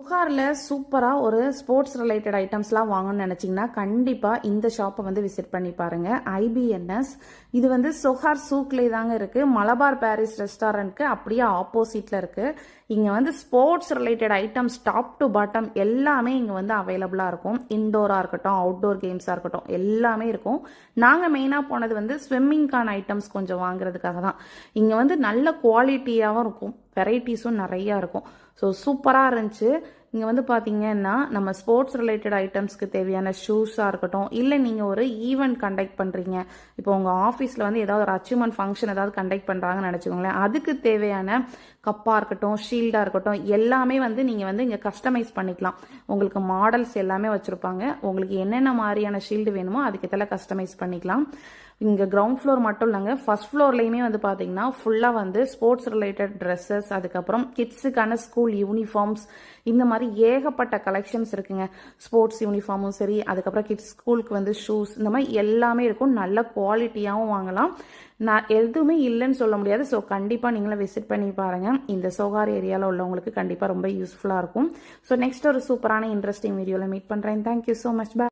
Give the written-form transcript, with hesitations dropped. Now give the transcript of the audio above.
புகாரில் சூப்பராக ஒரு ஸ்போர்ட்ஸ் ரிலேட்டட் ஐட்டம்ஸ்லாம் வாங்கணும்னு நினச்சிங்கன்னா கண்டிப்பாக இந்த ஷாப்பை வந்து விசிட் பண்ணி பாருங்கள். ஐபிஎன்எஸ் இது வந்து சொஹார் சூக்லே தாங்க இருக்குது. மலபார் பாரிஸ் ரெஸ்டாரண்ட்க்கு அப்படியே ஆப்போசிட்டில் இருக்குது. இங்கே வந்து sports related items top to bottom எல்லாமே இங்கே வந்து அவைலபிளாக இருக்கும். இன்டோராக இருக்கட்டும், அவுட்டோர் கேம்ஸாக இருக்கட்டும், எல்லாமே இருக்கும். நாங்கள் மெயினாக போனது வந்து ஸ்விம்மிங்கான ஐட்டம்ஸ் கொஞ்சம் வாங்குறதுக்காக தான். இங்கே வந்து நல்ல குவாலிட்டியாகவும் இருக்கும், வெரைட்டிஸும் நிறையா இருக்கும். ஸோ சூப்பராக இருந்துச்சு. இங்கே வந்து பார்த்தீங்கன்னா நம்ம ஸ்போர்ட்ஸ் ரிலேட்டட் ஐட்டம்ஸ்க்கு தேவையான ஷூஸாக இருக்கட்டும், இல்லை நீங்கள் ஒரு ஈவெண்ட் கண்டக்ட் பண்ணுறீங்க, இப்போ உங்கள் ஆஃபீஸில் வந்து ஏதாவது ஒரு அச்சீவ்மெண்ட் ஃபங்க்ஷன் ஏதாவது கண்டக்ட் பண்ணுறாங்கன்னு நினச்சிக்கோங்களேன், அதுக்கு தேவையான கப்பாக இருக்கட்டும், ஷீல்டாக இருக்கட்டும், எல்லாமே வந்து நீங்கள் வந்து இங்கே கஸ்டமைஸ் பண்ணிக்கலாம். உங்களுக்கு மாடல்ஸ் எல்லாமே வச்சுருப்பாங்க. உங்களுக்கு என்னென்ன மாதிரியான ஷீல்டு வேணுமோ அதுக்கு இதெல்லாம் கஸ்டமைஸ் பண்ணிக்கலாம். இங்கே கிரவுண்ட் ஃப்ளோர் மட்டும் இல்லைங்க, ஃபர்ஸ்ட் ஃப்ளோர்லேயுமே வந்து பார்த்தீங்கன்னா ஃபுல்லாக வந்து ஸ்போர்ட்ஸ் ரிலேட்டட் ட்ரெஸ்ஸஸ், அதுக்கப்புறம் கிட்ஸுக்கான ஸ்கூல் யூனிஃபார்ம்ஸ், இந்த மாதிரி ஏகப்பட்ட கலெக்ஷன்ஸ் இருக்குங்க. ஸ்போர்ட்ஸ் யூனிஃபார்மும் சரி, அதுக்கப்புறம் கிட்ஸ் ஸ்கூலுக்கு வந்து ஷூஸ், இந்த மாதிரி எல்லாமே இருக்கும். நல்ல குவாலிட்டியாகவும் வாங்கலாம். நான் எதுவுமே இல்லைன்னு சொல்ல முடியாது. ஸோ கண்டிப்பாக நீங்களும் விசிட் பண்ணி பாருங்கள். இந்த சோகார் ஏரியாவில் உள்ளவங்களுக்கு கண்டிப்பாக ரொம்ப யூஸ்ஃபுல்லாக இருக்கும். ஸோ நெக்ஸ்ட் ஒரு சூப்பரான இன்ட்ரெஸ்டிங் வீடியோவில் மீட் பண்ணுறேன். Thank you so much. பாய்.